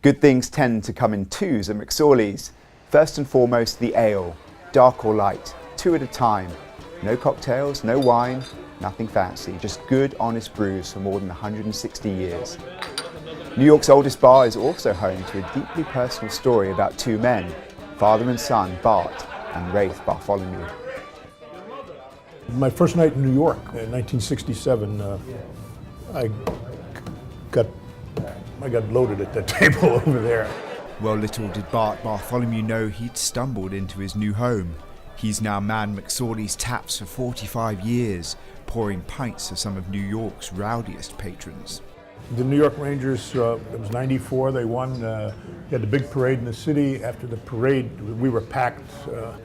Good things tend to come in twos at McSorley's. First and foremost, the ale, dark or light, 2 at a time. No cocktails, no wine, nothing fancy, just good, honest brews for more than 160 years. New York's oldest bar is also home to a deeply personal story about 2 men, father and son, Bart and Rafe Bartholomew. My first night in New York in 1967, I got loaded at that table over there. Well, little did Bart Bartholomew know he'd stumbled into his new home. He's now manned McSorley's taps for 45 years, pouring pints for some of New York's rowdiest patrons. The New York Rangers, it was '94, they won. We had the big parade in the city. After the parade, we were packed,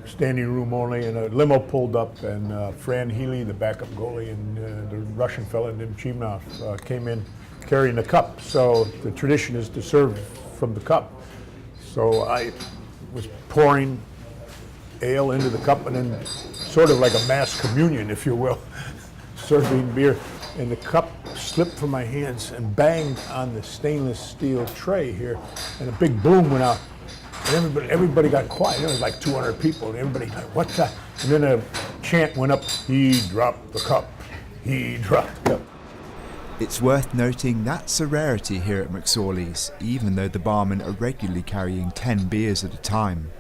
standing room only, and a limo pulled up, and Fran Healy, the backup goalie, and the Russian fella, Nim Chimnov, came in carrying the cup. So the tradition is to serve from the cup. So I was pouring ale into the cup, and then sort of like a mass communion, if you will, serving beer. And the cup slipped from my hands and banged on the stainless steel tray here, and a big boom went out. And everybody got quiet. There was like 200 people, and everybody like, "What's that?" And then a chant went up, "He dropped the cup. He dropped the cup." It's worth noting that's a rarity here at McSorley's, even though the barmen are regularly carrying 10 beers at a time.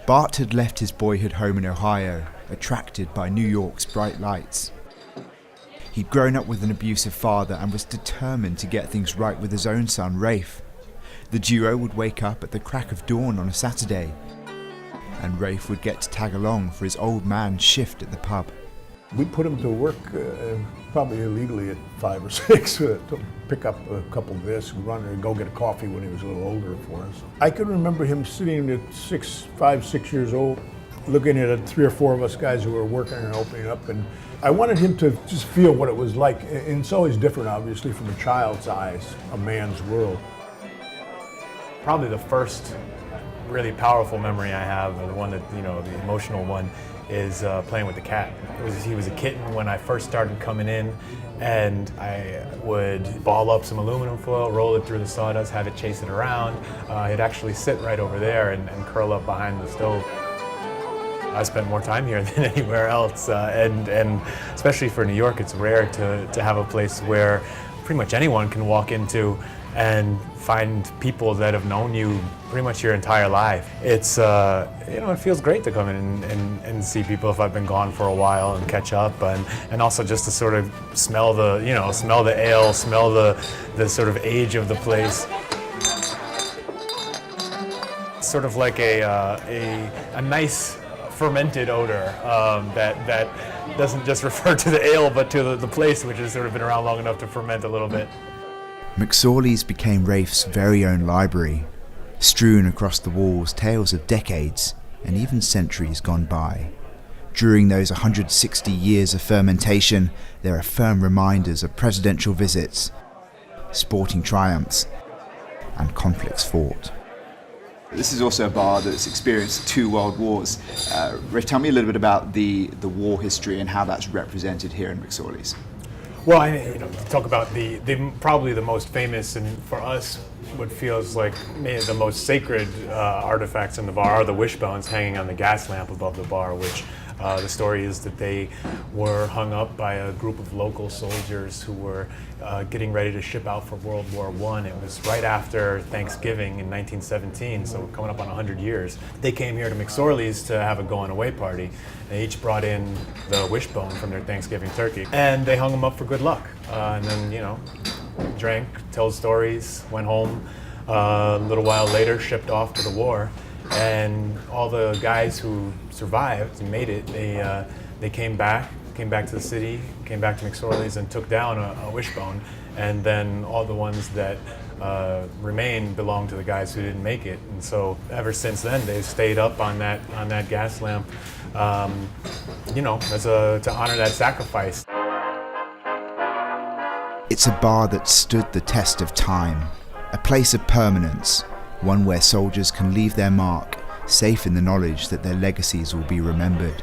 Bart had left his boyhood home in Ohio, attracted by New York's bright lights. He'd grown up with an abusive father and was determined to get things right with his own son, Rafe. The duo would wake up at the crack of dawn on a Saturday, and Rafe would get to tag along for his old man's shift at the pub. We put him to work, probably illegally at 5 or 6, to pick up a couple of this, run and go get a coffee when he was a little older for us. I can remember him sitting at 5, 6 years old, looking at 3 or 4 of us guys who were working and opening up, and I wanted him to just feel what it was like. And it's always different, obviously, from a child's eyes, a man's world. Probably the first really powerful memory I have, and the one that, the emotional one, is playing with the cat. He was a kitten when I first started coming in, and I would ball up some aluminum foil, roll it through the sawdust, have it chase it around. He'd actually sit right over there and curl up behind the stove. I spent more time here than anywhere else, and especially for New York, it's rare to have a place where pretty much anyone can walk into and find people that have known you pretty much your entire life. It's it feels great to come in and see people if I've been gone for a while and catch up, and also just to sort of smell the ale, smell the sort of age of the place. It's sort of like a nice fermented odor that doesn't just refer to the ale, but to the place, which has sort of been around long enough to ferment a little bit. McSorley's became Rafe's very own library, strewn across the walls tales of decades and even centuries gone by. During those 160 years of fermentation, there are firm reminders of presidential visits, sporting triumphs, and conflicts fought. This is also a bar that's experienced 2 world wars. Rafe, tell me a little bit about the war history and how that's represented here in McSorley's. Well, talk about probably the most famous, and for us, what feels like maybe the most sacred artifacts in the bar are the wishbones hanging on the gas lamp above the bar, which the story is that they were hung up by a group of local soldiers who were getting ready to ship out for World War I. It was right after Thanksgiving in 1917, so we're coming up on 100 years. They came here to McSorley's to have a going-away party. They each brought in the wishbone from their Thanksgiving turkey, and they hung them up for good luck. And then, drank, told stories, went home. A little while later, shipped off to the war. And all the guys who survived and made it, they came back to the city, came back to McSorley's and took down a wishbone. And then all the ones that remained belonged to the guys who didn't make it. And so ever since then, they've stayed up on that gas lamp, to honor that sacrifice. It's a bar that stood the test of time, a place of permanence, one where soldiers can leave their mark, safe in the knowledge that their legacies will be remembered.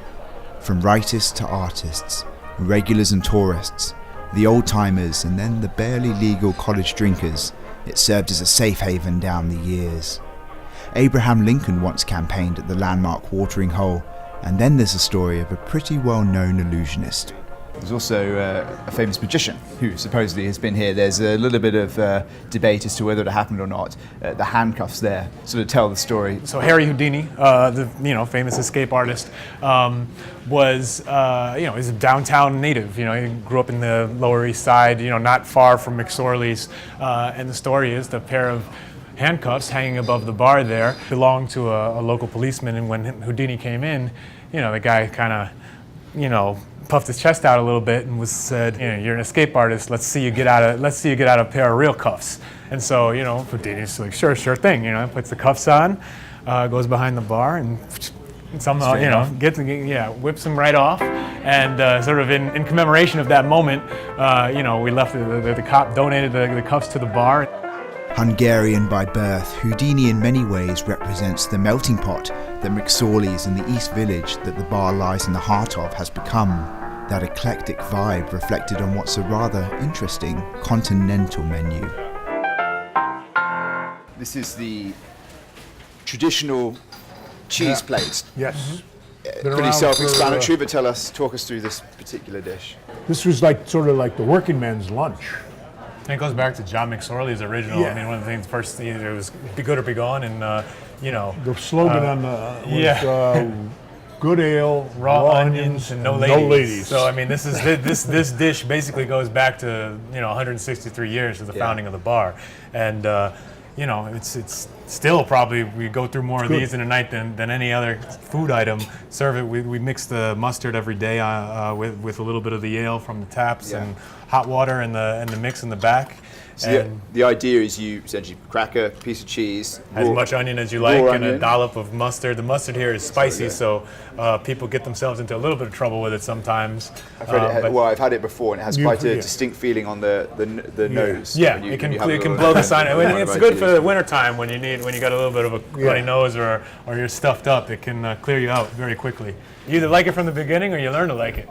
From writers to artists, regulars and tourists, the old-timers and then the barely legal college drinkers, It served as a safe haven down the years. Abraham Lincoln once campaigned at the landmark watering hole, and then there's a story of a pretty well-known illusionist. There's also a famous magician who supposedly has been here. There's a little bit of debate as to whether it happened or not. The handcuffs there sort of tell the story. So Harry Houdini, the famous escape artist, was he's a downtown native. He grew up in the Lower East Side, not far from McSorley's, and the story is the pair of handcuffs hanging above the bar there belonged to a local policeman, and when Houdini came in, the guy kind of, puffed his chest out a little bit and said, "You're an escape artist. Let's see you get out a pair of real cuffs." And so, Houdini's like, "Sure thing." Puts the cuffs on, goes behind the bar, and somehow, whips him right off. And sort of in commemoration of that moment, we left the cop donated the cuffs to the bar. Hungarian by birth, Houdini in many ways represents the melting pot that McSorley's in the East Village that the bar lies in the heart of has become. That eclectic vibe reflected on what's a rather interesting continental menu. This is the traditional cheese plate. Yes. Been Pretty around self-explanatory, but talk us through this particular dish. This was sort of like the working man's lunch. And it goes back to John McSorley's original. Yeah. I mean, one of the things first, it was "Be good or be gone," and The slogan on was good ale, raw onions, and no ladies. No ladies. So I mean, this dish basically goes back to 163 years of the founding of the bar, and it's still probably we go through more of these in a night than any other food item. Serve it. We mix the mustard every day with a little bit of the ale from the taps and hot water and the mix in the back. So the idea is you essentially crack a piece of cheese, as much onion as you like, and a dollop of mustard. The mustard here is spicy, so people get themselves into a little bit of trouble with it sometimes. I've had it before, and it has quite a distinct feeling on the nose. Yeah, it can blow the sign. It's good for the winter time when you got a little bit of a runny nose or you're stuffed up. It can clear you out very quickly. You either like it from the beginning or you learn to like it.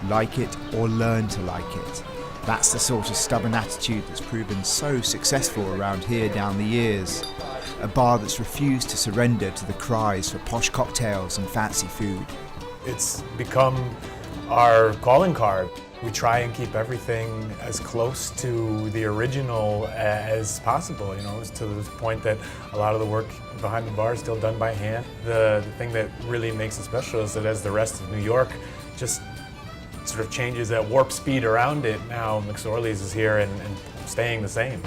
Like it or learn to like it. That's the sort of stubborn attitude that's proven so successful around here down the years. A bar that's refused to surrender to the cries for posh cocktails and fancy food. It's become our calling card. We try and keep everything as close to the original as possible, to the point that a lot of the work behind the bar is still done by hand. The thing that really makes it special is that as the rest of New York just sort of changes at warp speed around it, now McSorley's is here and staying the same.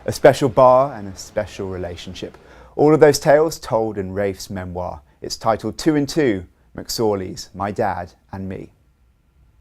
A special bar and a special relationship. All of those tales told in Rafe's memoir. It's titled 2 and 2, McSorley's, My Dad and Me.